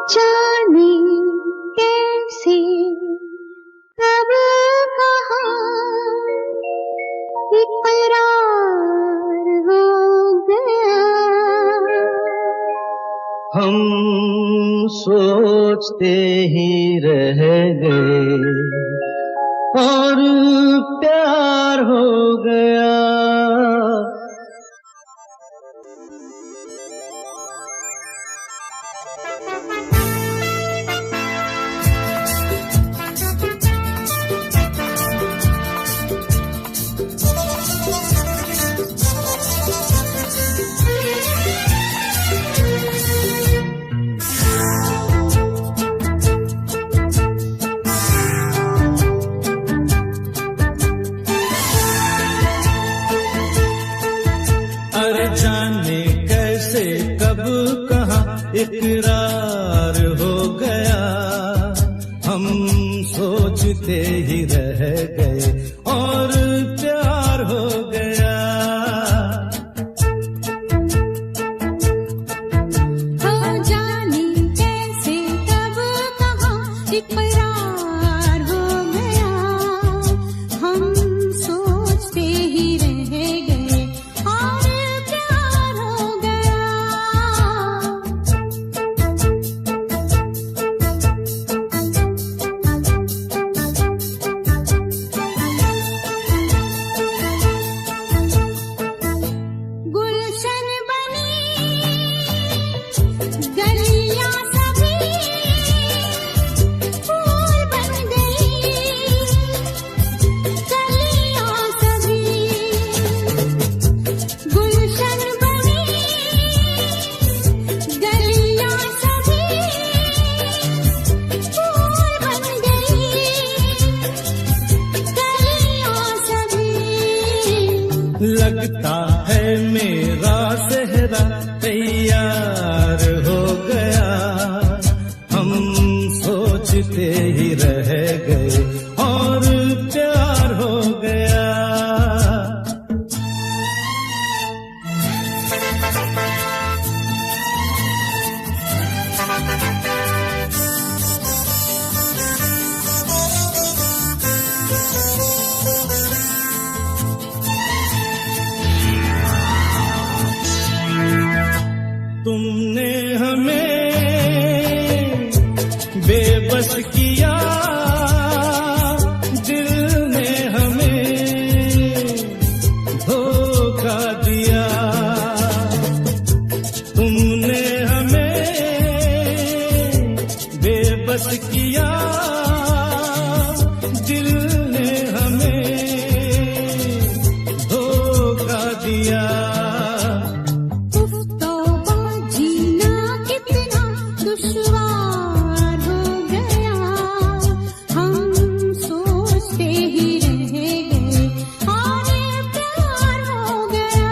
जाने कैसे कब कहाँ इकरार हो गया। हम सोचते ही रह गए और प्यार हो गया। अरे जाने कैसे कब कहाँ इकरार हो गया। हम सोचते ही रह गए और प्यार हो गया। हो जाने कैसे कब कहाँ इकरार हो गया। हम सोचते ही रह गए और प्यार हो गया। गुलशन बनी गलियां सभी फूल बन गई। गलियां सभी गुलशन बनी गलियां सभी फूल बन गई। गलियां सभी लगता है मेरा सेहरा तैयार हो गया। हम सोचते ही रह गए और प्यार हो गया। तुमने हमें बेबस किया, दिल ने हमें धोखा दिया। तुमने हमें बेबस किया, दिल ने हमें धोखा दिया। दुश्वार हो गया। हम सोचते ही रह गए और प्यार हो गया।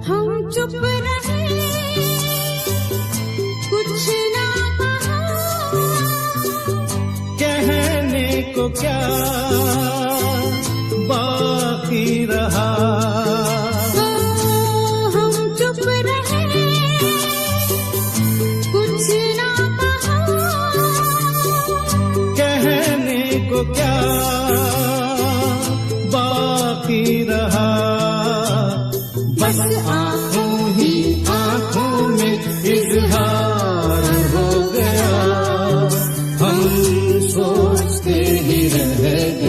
हम चुप रहे, कुछ ना कहा। कहने को क्या बाकी रहा। हम चुप रहे, कुछ ना कहा। कहने को क्या बाकी रहा। बस आंखों ही आंखों में इजहार हो गया। हम सोचते ही रह गए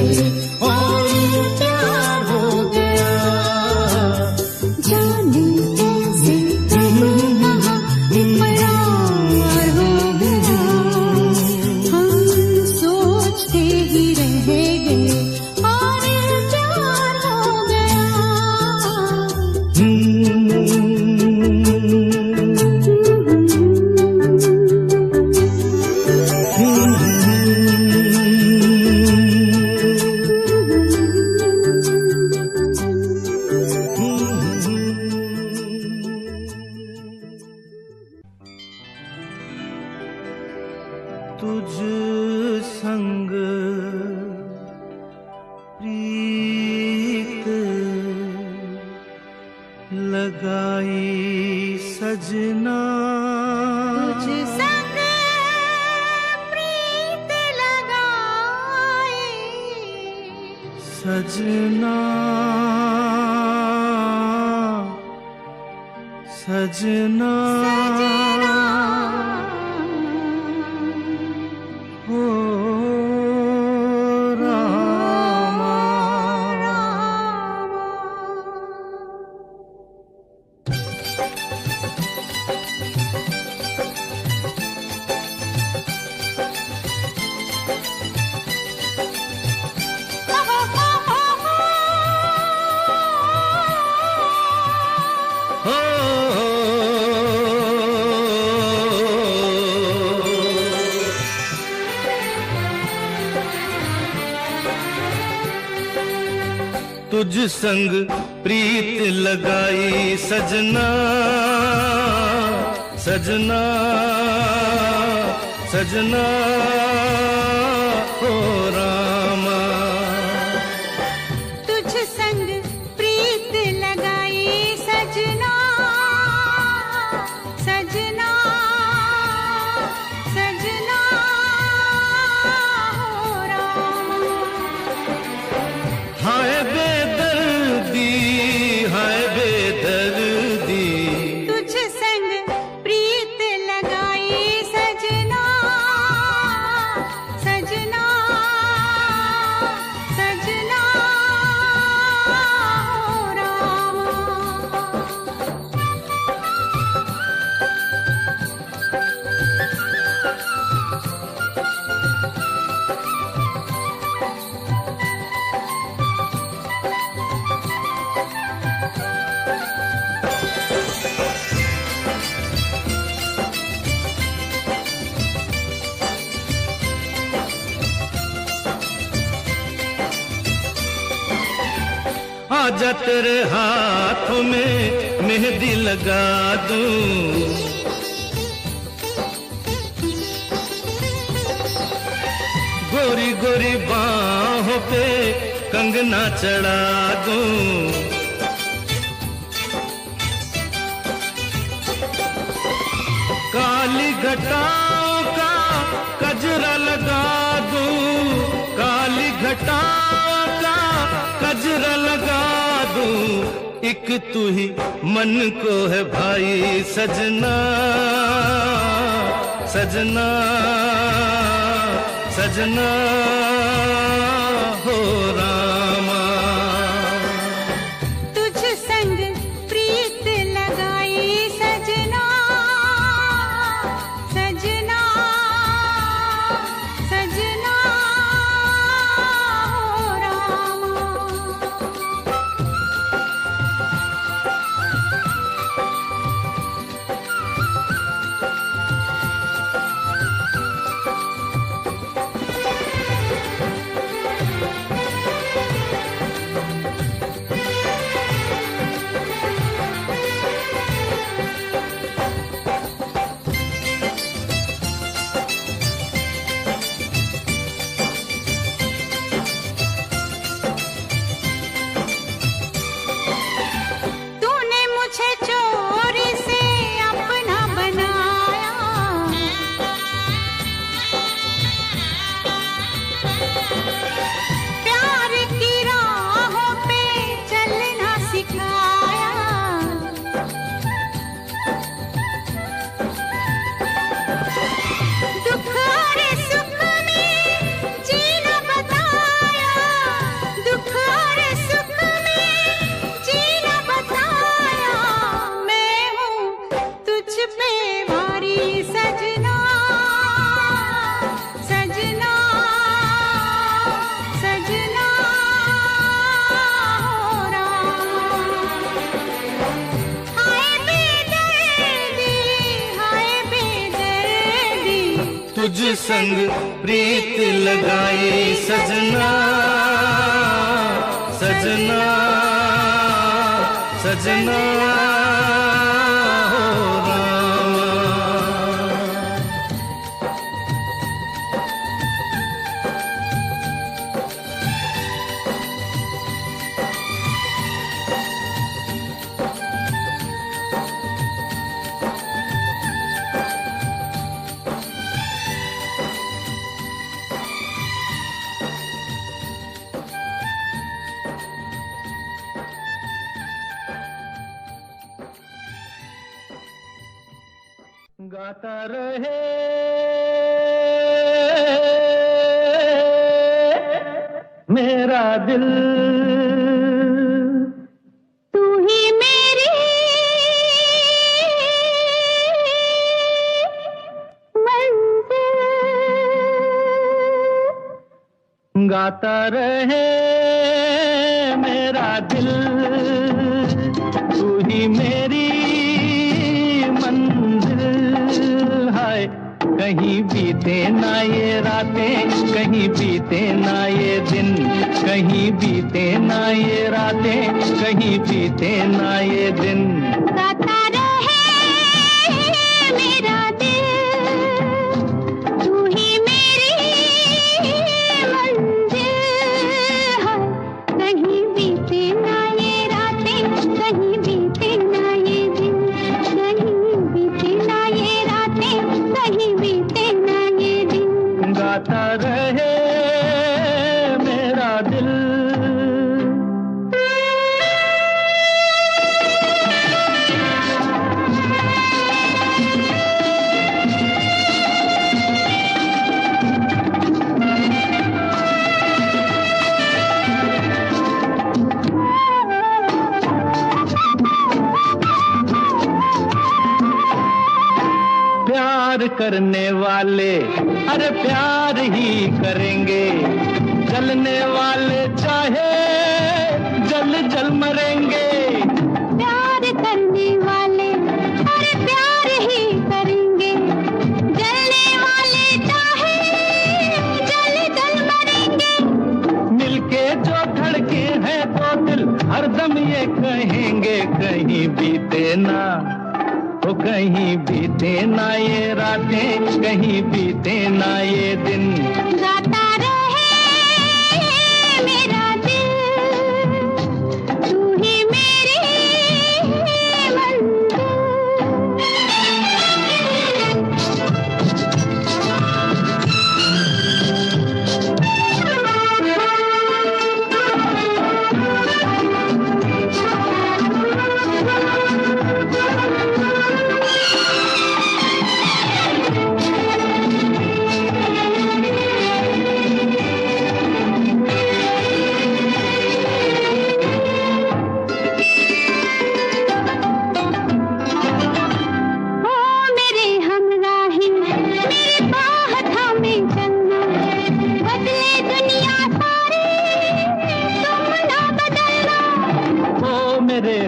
लगाई सजना, तुझ संग प्रीत लगाए सजना, सजना, सजना हो रामा। तुझ संग प्रीत लगाई सजना, सजना, सजना, हो रामा। तुझ संग प्रीत लगाई सजना, सजना, सजना हो रामा। हाय बेदर्दी, हाय बेदर्दी, तुझ संग प्रीत लगाई सजना, सजना, सजना हो रामा। आजा तेरे हाथों में मेहंदी लगा दूं, गोरी गोरी बाहों पे कंगना चढ़ा दूं, काली घटाओं का कजरा लगा दूं, काली घटाओं का कजरा लगा दूं, एक तू ही मन को है भाई सजना, सजना, सजना, हो रामा। तुझ संग प्रीत लगाई सजना, सजना, सजना हो रामा। तूने मुझे चोरी से अपना बनाया, प्यार की राहों पे चलना सिखाया, दुख और सुख में जीना बताया, दुख और सुख में जीना बताया, मैं हूँ तुझ पे भारी सजना, सजना, सजना हो रामा। हाय बेदर्दी, हाय बेदर्दी, तुझ संग प्रीत लगाई सजना, सजना, सजना, हो रामा। गाता रहे मेरा दिल, तू ही मेरी मंजिल। गाता रहे मेरा दिल, तू ही मेरी मंजिल। हाय कहीं बीते ना ये रातें, कहीं बीते ना ये दिन, कहीं बीते ना ये रातें, कहीं बीते ना ये दिन। गाता रहे मेरा दिल, तू ही मेरी मंजिल। हाय कहीं बीते ना ये रातें, कहीं बीते ना ये दिन, कहीं बीते ना ये रातें, कहीं बीते ना ये दिन। गाता रहे मेरा दिल। प्यार करने वाले अरे प्यार ही करेंगे, जलने वाले चाहे जल जल मरेंगे। प्यार करने वाले अरे प्यार ही करेंगे, जलने वाले चाहे जल जल मरेंगे। मिलके जो धड़के हैं तो दिल हरदम ये कहेंगे, कहीं बीते ना तो कहीं बीते ना ये रातें, कहीं बीते ना ये दिन। गाता रहे मेरा दिल, तू ही मेरी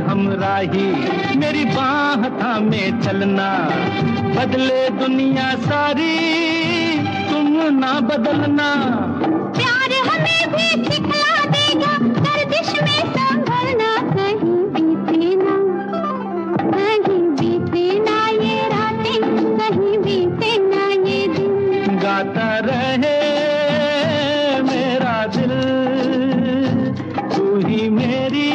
हमराही मेरी बाह थामे चलना, बदले दुनिया सारी तुम ना बदलना। प्यार हमें भी सिखला देगा गर्दिश में संभलना, कहीं बीते ना, कहीं बीते ना ये रातें, कहीं बीते ना ये दिन। गाता रहे मेरा दिल, तू ही मेरी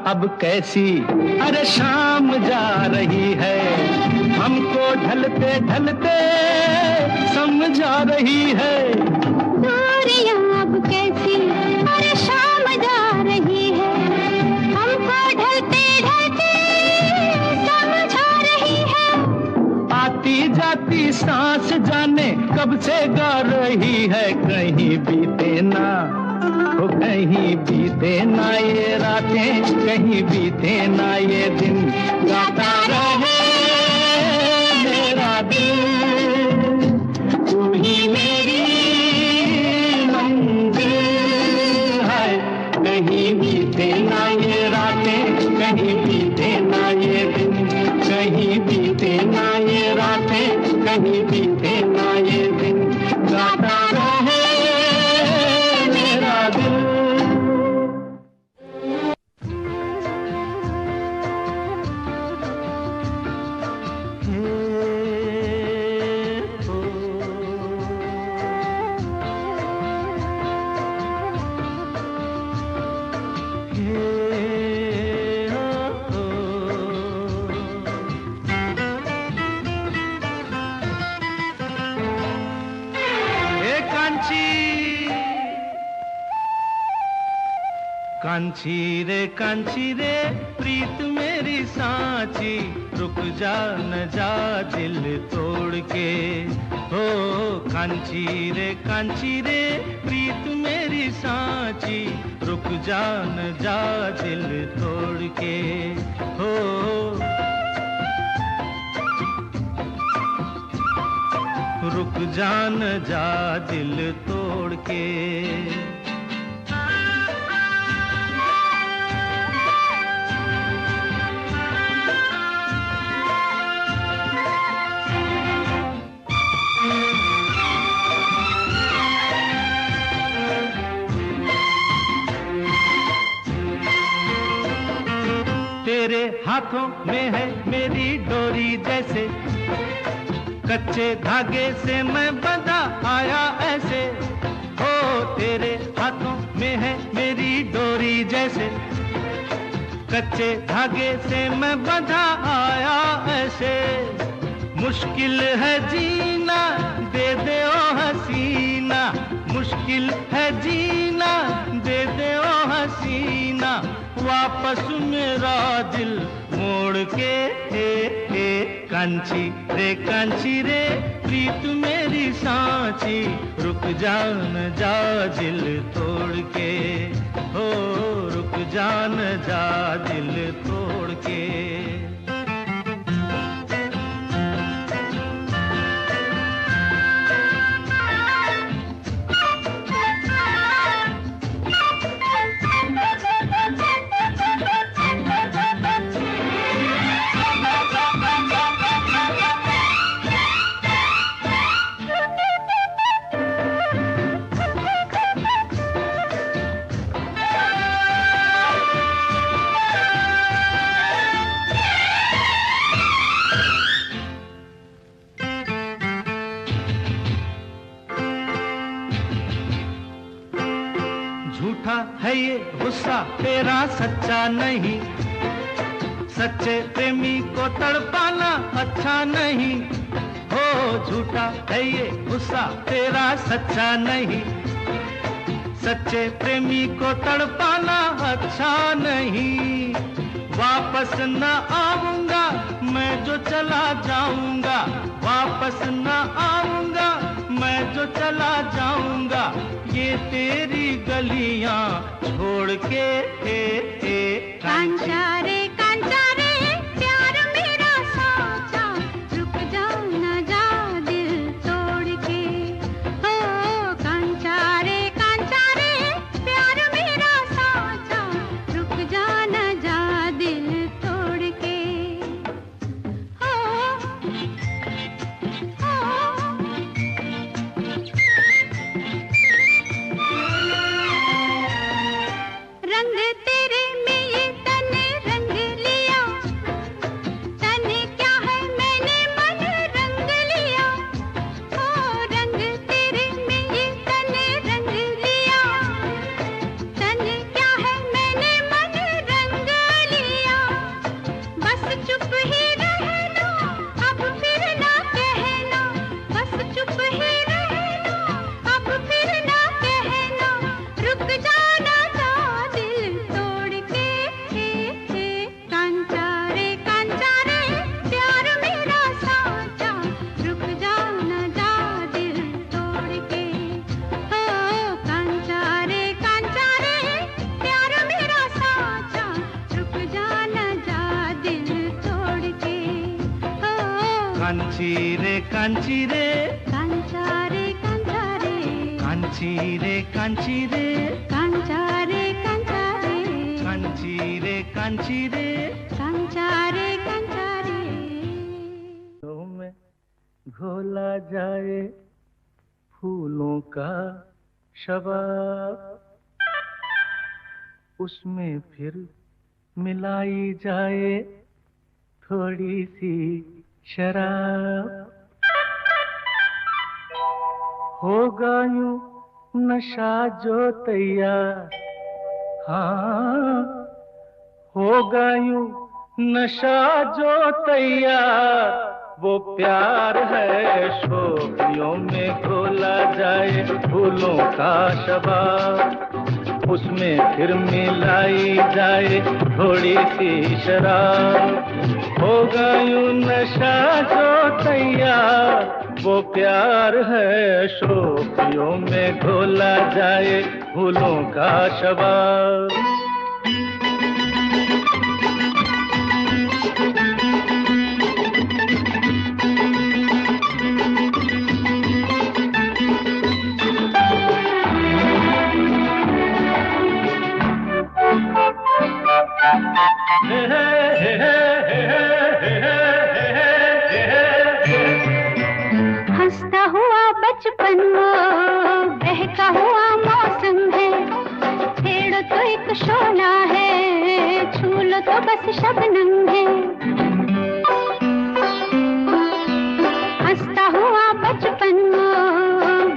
अब कैसी अरे शाम जा रही है, हमको ढलते ढलते समझा रही है। दूरियां अब कैसी अरे शाम जा रही है, हमको ढलते ढलते समझा रही है। आती जाती सांस जाने कब से गा रही है, कहीं बीते ना तो कहीं बीते ना ये रातें, कहीं बीते ना ये दिन। गाता रहे मेरा दिल, तू ही मेरी मंजिल है। कहीं बीते ना ये रातें, कहीं बीते ना ये दिन, कहीं बीते ना ये रातें, कहीं बीते ना ये दिन। गाता रहे मेरा दिल। कांची रे प्रीत मेरी सांची, रुक जा न जा दिल तोड़ के। हो कांची रे प्रीत मेरी सांची, रुक जा न जा दिल तोड़ के। हो रुक जा न जा दिल तोड़ के। तेरे हाथों में है मेरी डोरी जैसे, कच्चे धागे से मैं बंधा आया ऐसे। हो तेरे हाथों में है मेरी डोरी जैसे, कच्चे धागे से मैं बंधा आया ऐसे। मुश्किल है जीना दे दे ओ हसीना, मुश्किल है जीना दे दे ओ हसीना, वापस मेरा दिल मोड़ के। कांची रे प्रीत मेरी सांची, रुक जा न जा दिल तोड़ के। हो रुक जा न जा दिल तोड़ के। झूठा है ये गुस्सा तेरा सच्चा नहीं, सच्चे प्रेमी को तड़पाना अच्छा नहीं। हो झूठा है ये गुस्सा तेरा सच्चा नहीं, सच्चे प्रेमी को तड़पाना अच्छा नहीं। वापस न आऊंगा मैं जो चला जाऊंगा, वापस न आऊंगा मैं जो चला जाऊंगा, ये तेरी गलियां छोड़ के। कांचा रे प्यार मेरा साचा, रुक जा न जा दिल तोड़ के। हो कांचा रे प्यार मेरा साचा, रुक जा न जा दिल तोड़ के। हो रंग तेरे में ये तन रंग लिया, तन क्या है मैंने मन रंग लिया। ओ रंग तेरे में ये तन रंग लिया, तन क्या है मैंने मन रंग लिया। बस चुप ही रहना अब फिर ना कहना, बस चुप ही रहना अब फिर ना कहना, रुक जाना जा दिल तोड़ के। कांचा रे प्यार मेरा साचा, रुक जा न जा दिल तोड़ के। हो कांचा रे प्यार मेरा साचा, रुक जा न जा दिल तोड़ के। हो कांची रे कांचा रे कांची रे कांचा रे कांची रे कांचा रे कांची रे कांची रे। कांचा रे तो में घोला जाए फूलों का शबाब, उसमें फिर मिलाई जाए थोड़ी सी शराब। होगा यूं नशा जो तैयार, हाँ होगा यूं नशा जो तैयार, वो प्यार है शोखियों में घोला जाए फूलों का शबाब। उसमें फिर मिलाई जाए थोड़ी सी शराब। होगा यूं नशा जो तैयार, वो प्यार है शोखियों में घोला जाए फूलों का शबाब। हंसता हुआ बचपन वो बहका हुआ मौसम है, छेड़ो तो एक शोला है, छू लो तो बस शबनम है। हंसता हुआ बचपन वो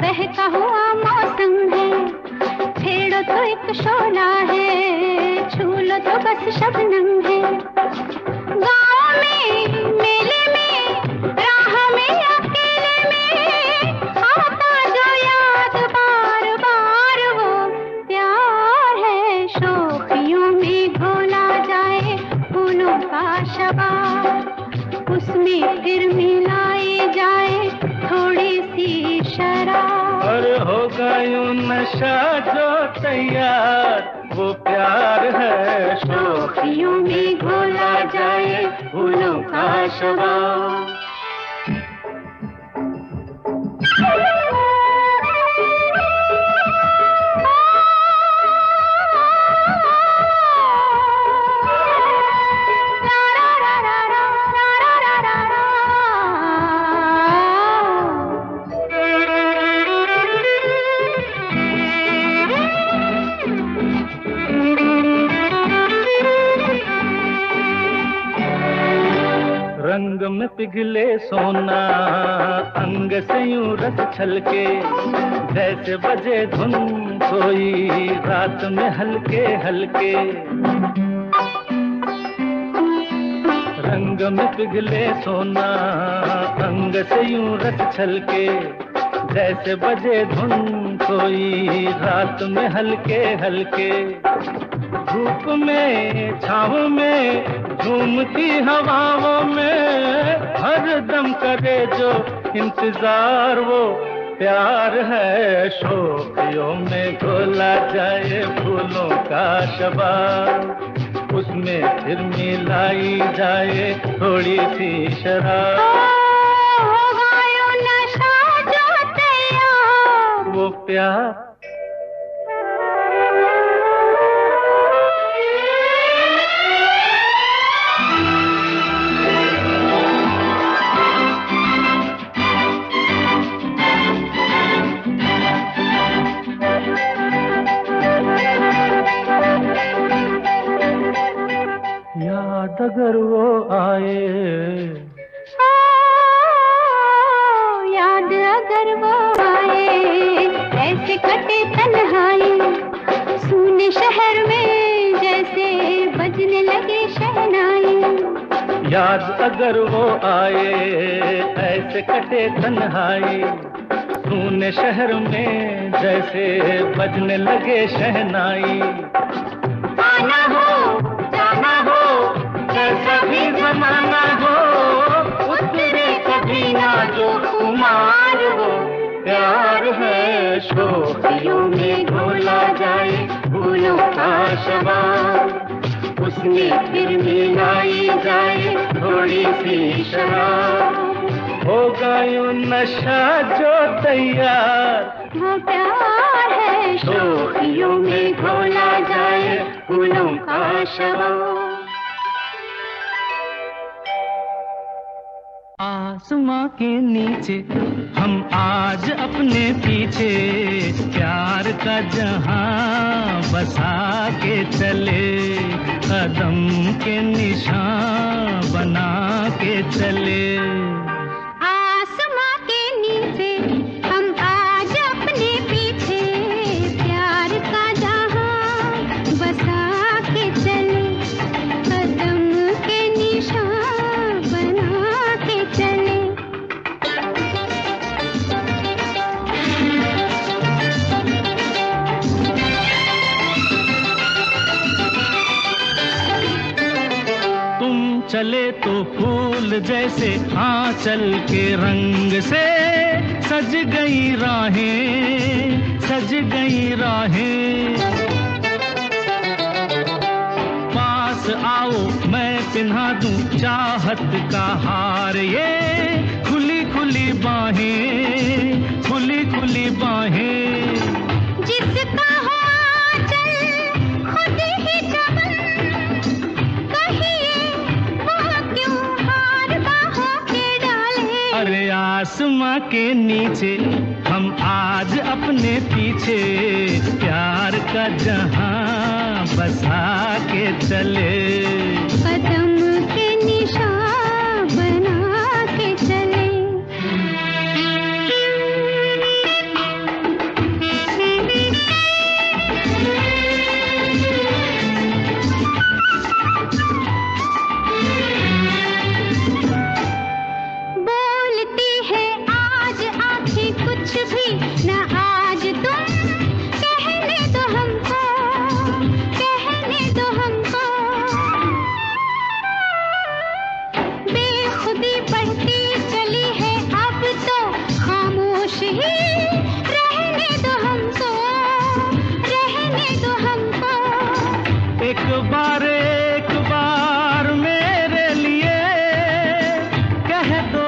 बहका हुआ मौसम है, छेड़ो तो एक शोला है, छू लो तो बस शबनम है। गाँव में मेले में राह में अकेले में आता जो याद बार बार, वो प्यार है शोखियों में घोला जाए फूलों का शबाब। उसमें फिर मिलाई जाए थोड़ी सी शराब। और होगा यूं नशा जो तैयार, वो प्यार है शोखियों में घोला जाए फूलों का शबाब। रंग में पिघले सोना, अंग से यूं रस छलके, जैसे बजे धुन कोई रात में हल्के हल्के। रंग में पिघले सोना, अंग से यूं रस छलके, जैसे बजे धुन कोई रात में हल्के हल्के। धूप में छाँव में झूमती हवाओं में हर दम करे जो इंतजार, वो प्यार है शोखियों में घोला जाए फूलों का शबाब। उसमें फिर मिलाई जाए थोड़ी सी शराब। होगा यूं नशा जो तैयार, वो प्यार याद अगर वो आए, याद अगर वो आए, ऐसे कटे तन्हाई सूने शहर में जैसे बजने लगे शहनाई। याद अगर वो आए, ऐसे कटे तन्हाई सूने शहर में जैसे बजने लगे शहनाई। आना हो जाना हो कैसा भी जमाना हो, उतरे कभी ना जो कुमार, वो प्यार है शोखियों में घोला जाए फूलों का शबाब। उसमें फिर मिलाई जाए थोड़ी सी शराब। होगा यूं नशा जो तैयार, वो प्यार है शोखियों में घोला जाए फूलों का शबाब। आसमां के नीचे हम आज अपने पीछे प्यार का जहां बसा के चले, कदम के निशान बना के चले। आसमां के नीचे हम आज अपने पीछे प्यार का जहां बसा के चले, कदम के निशान बना के चले। तो फूल जैसे आंचल के रंग से सज गई राहें, सज गई राहें। पास आओ मैं पिन्हा दूं चाहत का हार, ये खुली खुली बाहें, खुली खुली बाहें। जिसका हो आंचल खुद ही चमन, कहिए वो क्यों हार बाहों के डाले। अरे आसमां के नीचे हम आज अपने पीछे प्यार का जहां बसा के चले। कदम के निशान बना के चले। बोलती है आज आँखें कुछ भी न आज तुम, कहने दो हमको, कहने दो हमको। बेखुदी बढ़ती चली है अब तो खामोश ही रहने दो हमको, रहने दो हमको। एक बार मेरे लिए कह दो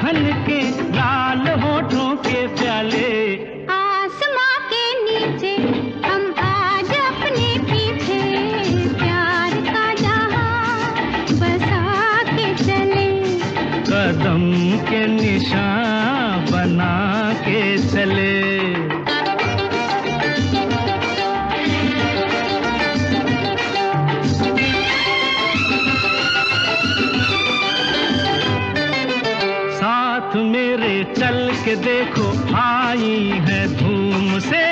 हन के लाल होठों के प्याले। आसमां के नीचे हम आज अपने पीछे प्यार का जहां बसा के चले। कदम के निशान बना के चले। साथ मेरे चल के देखो आई है धूम से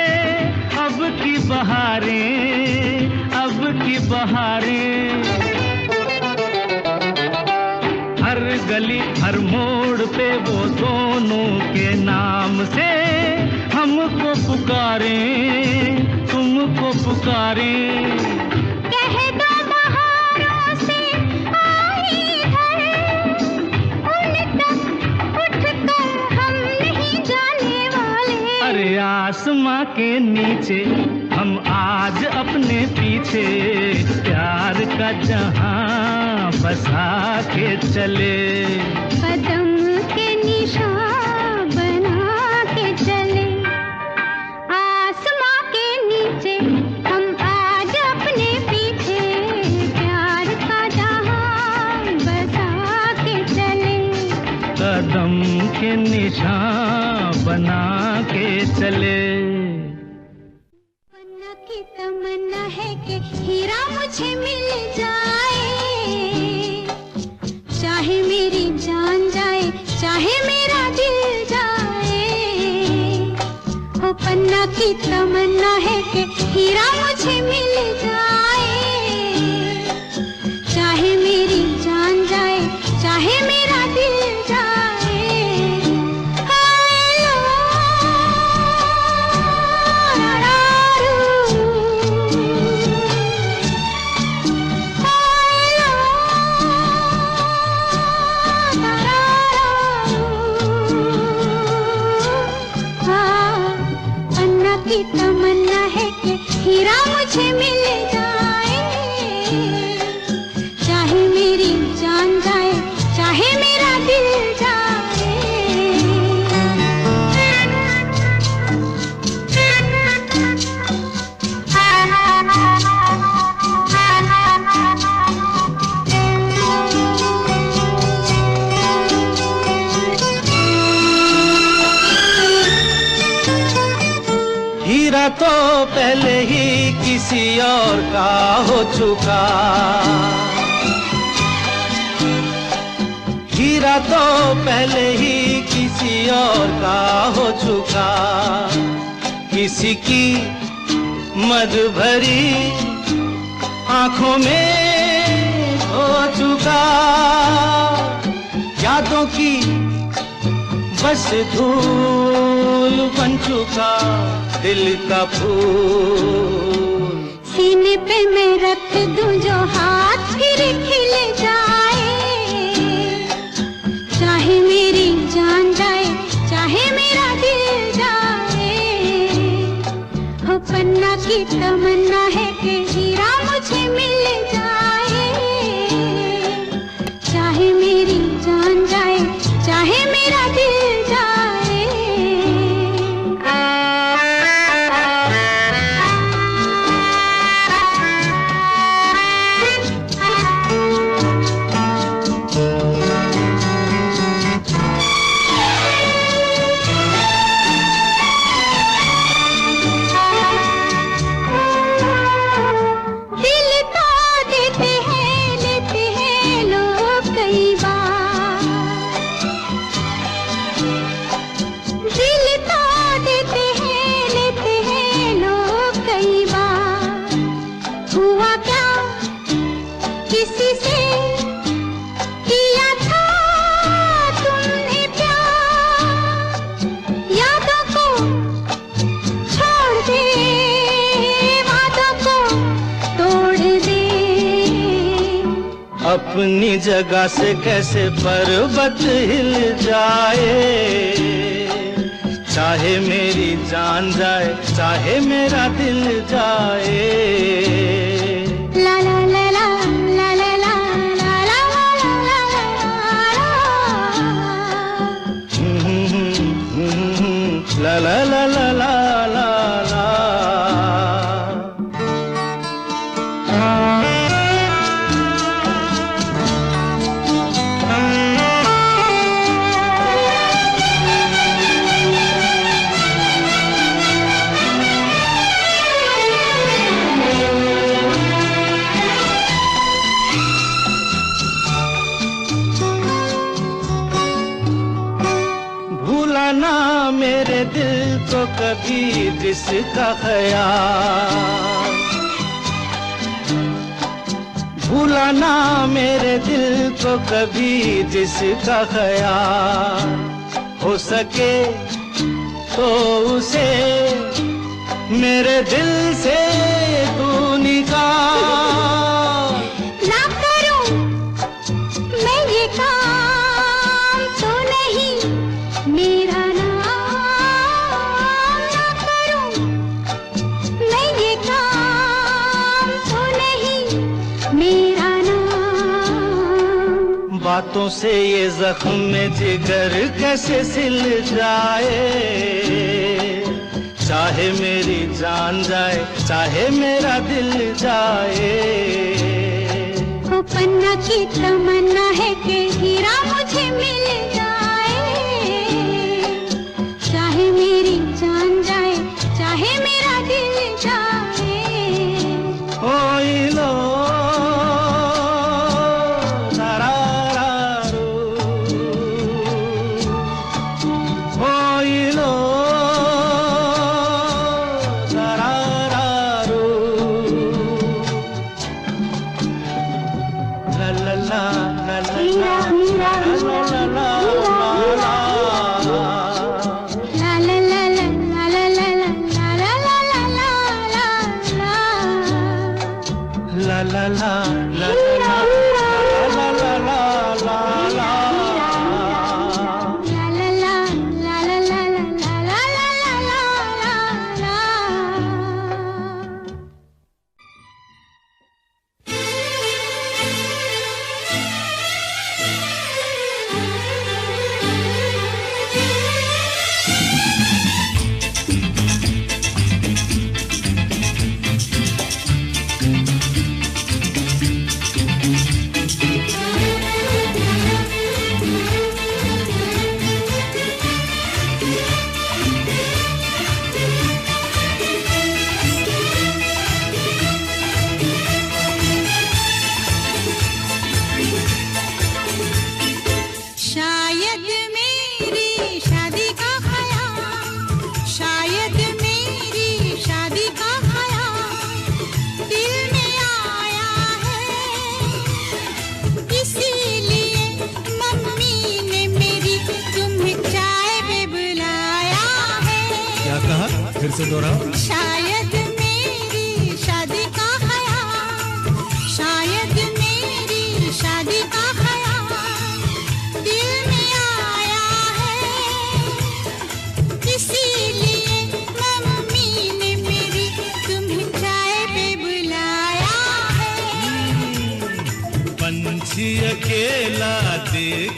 अब की बहारें, अब की बहारें। हर गली हर मोड़ पे वो दोनों के नाम से हमको पुकारें, तुमको पुकारें। कह दो बहारों से आई है, उन तक उठकर हम नहीं जाने वाले। अरे आसमां के नीचे हम आज अपने पीछे प्यार का जहां बसा के चले। कदम के निशान बना के चले। आसमां के नीचे हम आज अपने पीछे प्यार का जहां बसा के चले। कदम के निशान बना के चले। तमन्ना की तमन्ना है कि हीरा मुझे मिल जाए, चाहे मेरी जान जाए, चाहे मेरा दिल जाए। ओ पन्ना की तमन्ना है कि हीरा मुझे मिल जाए, चाहे मेरी जान जाए, चाहे मेरा दिल जाए। की तमन्ना है कि हीरा मुझे मिल जाए, चाहे मेरी जान जाए, चाहे मेरा दिल जाए। हीरा तो पहले ही किसी और का हो चुका, हीरा तो पहले ही किसी और का हो चुका। किसी की मद भरी आंखों में हो चुका, यादों की बस धूल बन चुका दिल का फूल। सीने पे मैं रख दूं जो हाथ फिर खिल जाए, पन्ना की तमन्ना है कि हीरा मुझे मिल जाए, चाहे मेरी जान जाए, चाहे मेरा दिल जाए। अपनी जगह से कैसे पर्वत हिल जाए, चाहे मेरी जान जाए, चाहे मेरा दिल जाए। ला ला ला ला ला ला ला ला ला ला ला ला ला ला ला ला। मेरे दिल को कभी जिसका ख्याल, भूला ना मेरे दिल को कभी जिसका ख्याल, हो सके तो उसे मेरे दिल से तू निकाल। ना करूं मैं ये काम तो नहीं मेरा बातों से ये जख्म जिगर कैसे सिल जाए, चाहे मेरी जान जाए, चाहे मेरा दिल जाए। वो पन्ना की तमन्ना है कि हीरा मुझे मिल जाए, चाहे मेरी जान जाए, चाहे मेरा दिल जाए। ओ लो फिर से दोहराओ। शायद मेरी शादी का ख्याल, शायद मेरी शादी का ख्याल दिल में आया है, इसीलिए मम्मी ने मेरी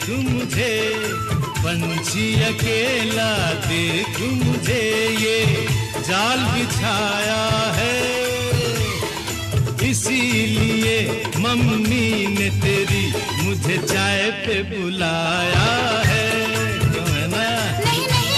देख मुझे, पंछी अकेला देख मुझे, ये जाल बिछाया है। इसीलिए मम्मी ने तेरी मुझे चाय पे बुलाया है। क्यों है ना? नहीं नहीं,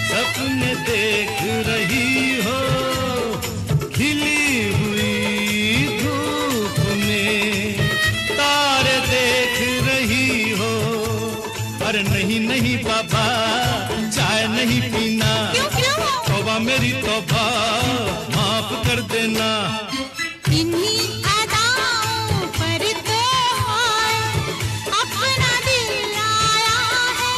सपने देख रही हो, खिली हुई धूप में तारे देख रही हो। अरे नहीं नहीं बाबा, चाय नहीं पीना। तौबा मेरी तौबा, माफ कर देना। इन्हीं अदाओं पर तो अपना दिल आया है।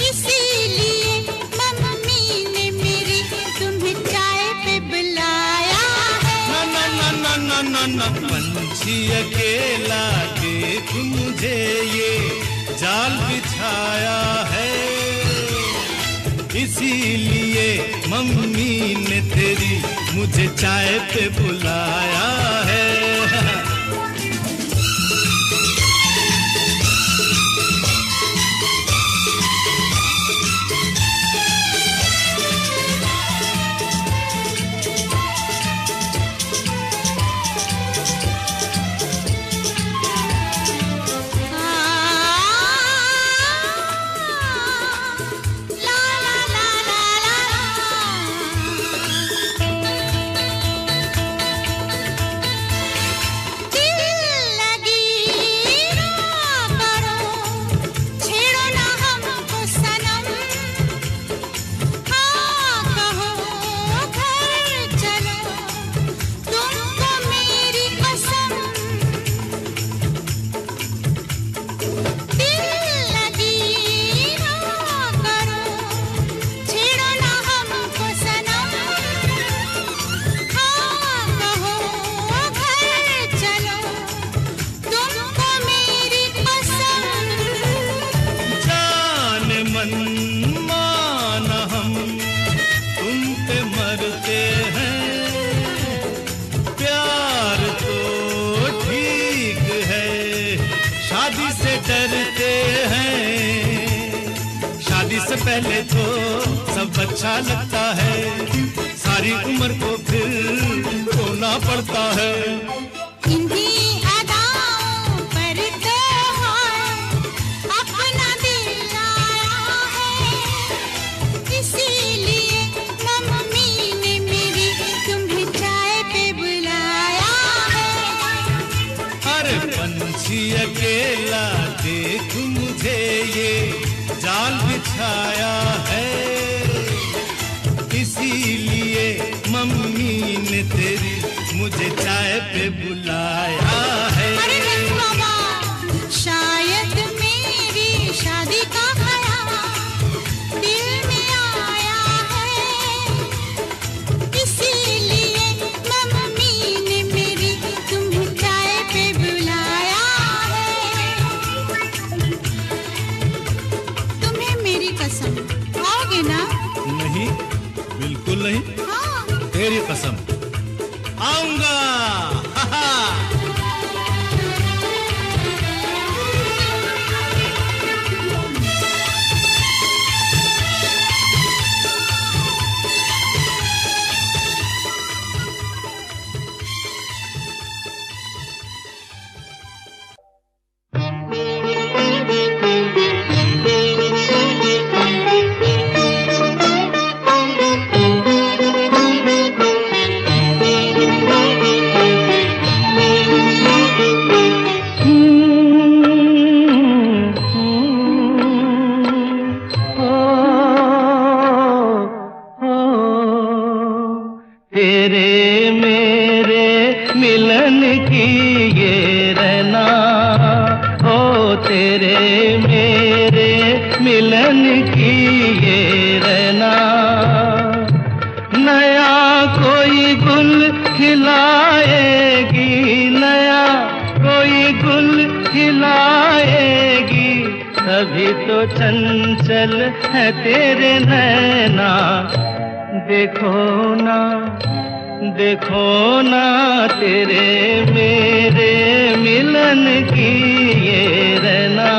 इसीलिए मम्मी ने मेरी तुम्हें चाय पे बुलाया है। ना ना ना ना ना ना, पंछी अकेला देख मुझे, ये जाल बिछाया है। इसीलिए मम्मी ने तेरी मुझे चाय पे बुलाया है। माना हम तुम पे मरते हैं, प्यार तो ठीक है, शादी से डरते हैं। शादी से पहले तो सब अच्छा लगता है, सारी उम्र को फिर रोना पड़ता है। पंछी अकेला देख मुझे, ये जाल बिछाया है। इसीलिए मम्मी ने तेरी मुझे चाय पे बुलाया है। अरे नहीं बाबा, शायद मेरी शादी का ख्याल दिल में आया है। इसीलिए मम्मी ने मेरी तुम्हें चाय पे बुलाया है। तुम्हें मेरी कसम, आओगे ना? नहीं, बिल्कुल नहीं। हाँ। तेरी कसम, आऊंगा। तेरे मेरे मिलन की ये रहना। नया कोई गुल खिलाएगी, नया कोई गुल खिलाएगी, तभी तो चंचल है तेरे नैना। देखो ना, देखो ना तेरे मेरे मिलन की ये रहना।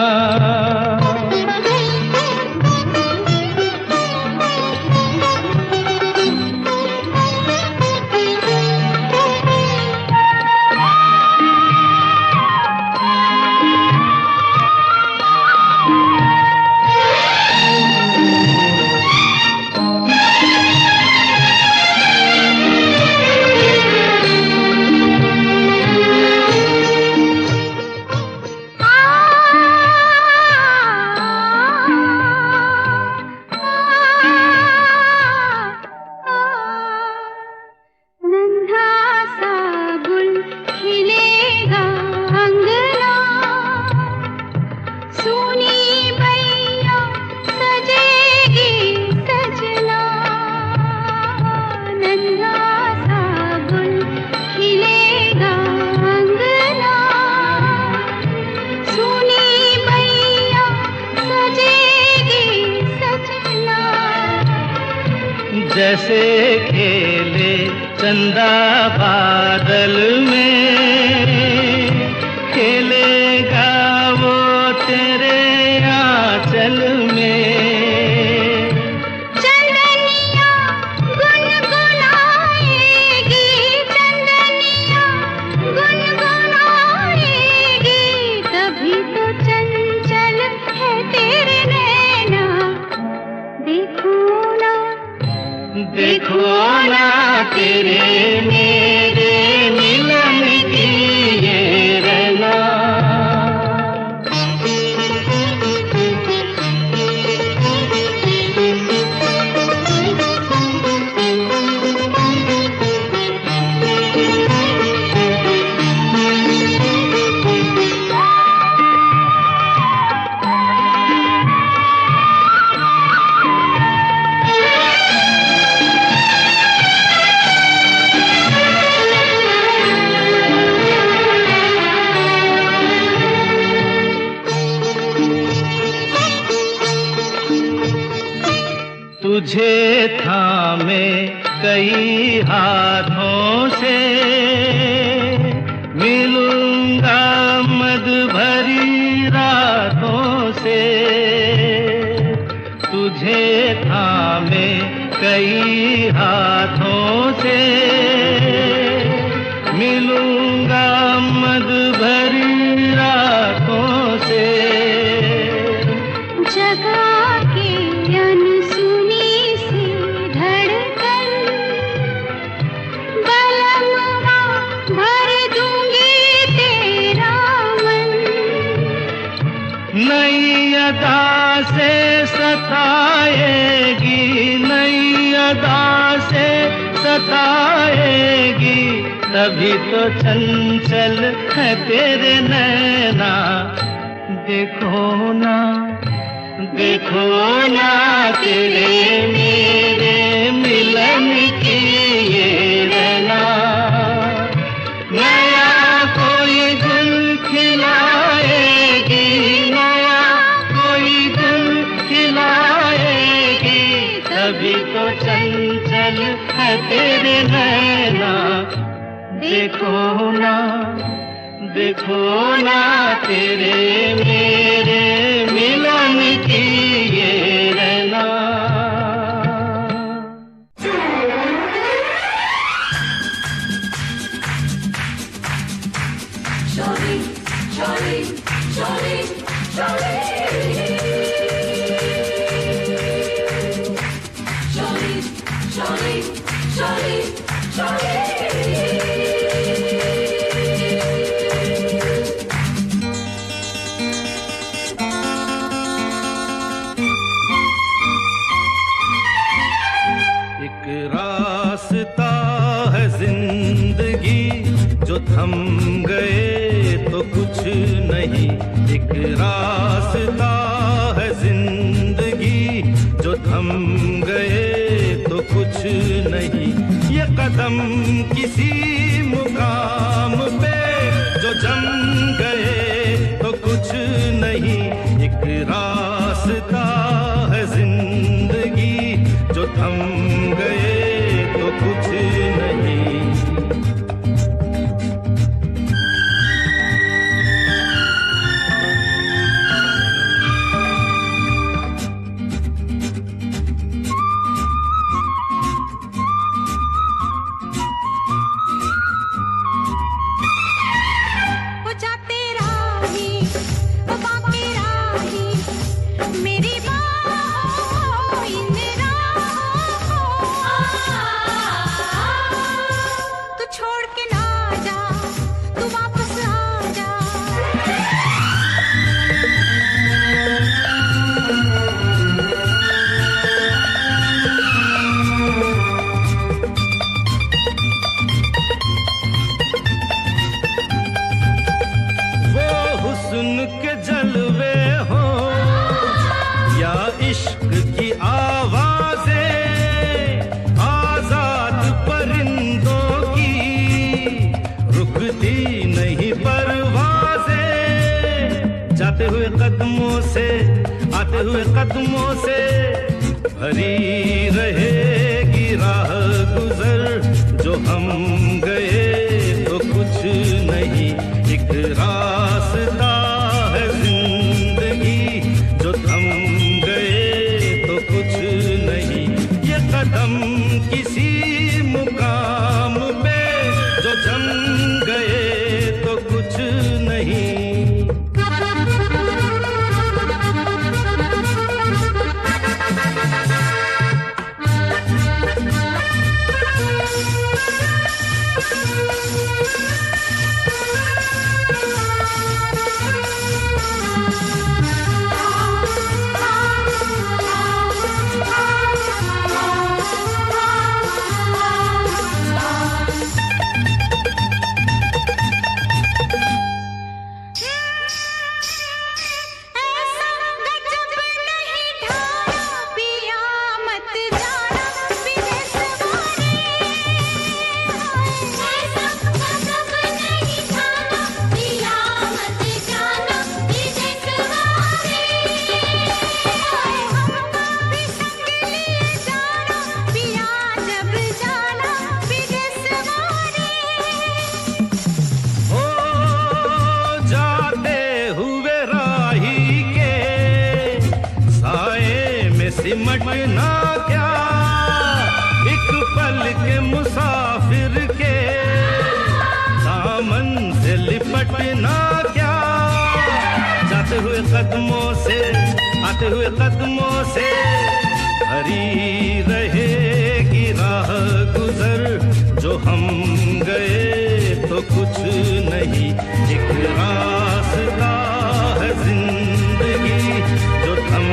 जैसे खेले चंदा बादल में, खेलेगा वो तेरे आंचल में। चंदनिया गुनगुनाएगी, चंदनिया गुनगुनाएगी, तभी तो चंचल है तेरे नैना। देखो ना, देखो ना तेरे मेरे मिलन की ये रहना। तुझे थामे कई हाथों से, मिलूंगा मद भरी रातों से। तुझे थामे कई हाथों से, मिलूंगा मद भरी रातों से। जगा के अनसुनी सी धड़कन, बलमवा भर दूंगी तेरा मन। नई अदा से सताएगी, नई अदा से सताएगी, तभी तो चंचल है तेरे नैना। देखो ना, देखो ना तेरे मेरे मिलन की ये रहना। नया कोई गुल खिलाएगी, नया कोई गुल खिलाएगी, तभी तो चंचल है तेरे नैना। देखो ना, देखो ना तेरे मेरे मिलन की ये रहना। Jolly, jolly, jolly, jolly. Jolly, jolly, jolly, jolly. एक रास्ता है जिंदगी जो थम गए तो कुछ नहीं, ये कदम किसी मुकाम पे जो जम गए तो कुछ नहीं, एक रास्ता है जिंदगी जो थम गए तो कुछ नहीं। के जलवे हो या इश्क की आवाजें, आजाद परिंदों की रुकती नहीं परवाजें, जाते हुए कदमों से आते हुए कदमों से भरी रहेगी राह गुजर, जो हम गए तो कुछ नहीं, एक रास्ता है जिंदगी जो थम गए तो कुछ नहीं, ये कदम किसी मुकाम पे जो जम गए तो कुछ नहीं। सिमटना क्या एक पल के मुसाफिर के दामन से लिपटना क्या, जाते हुए कदमों से आते हुए कदमों से भरी रहेगी राह गुजर, जो हम गए तो कुछ नहीं, एक रास्ता है जिंदगी जो थम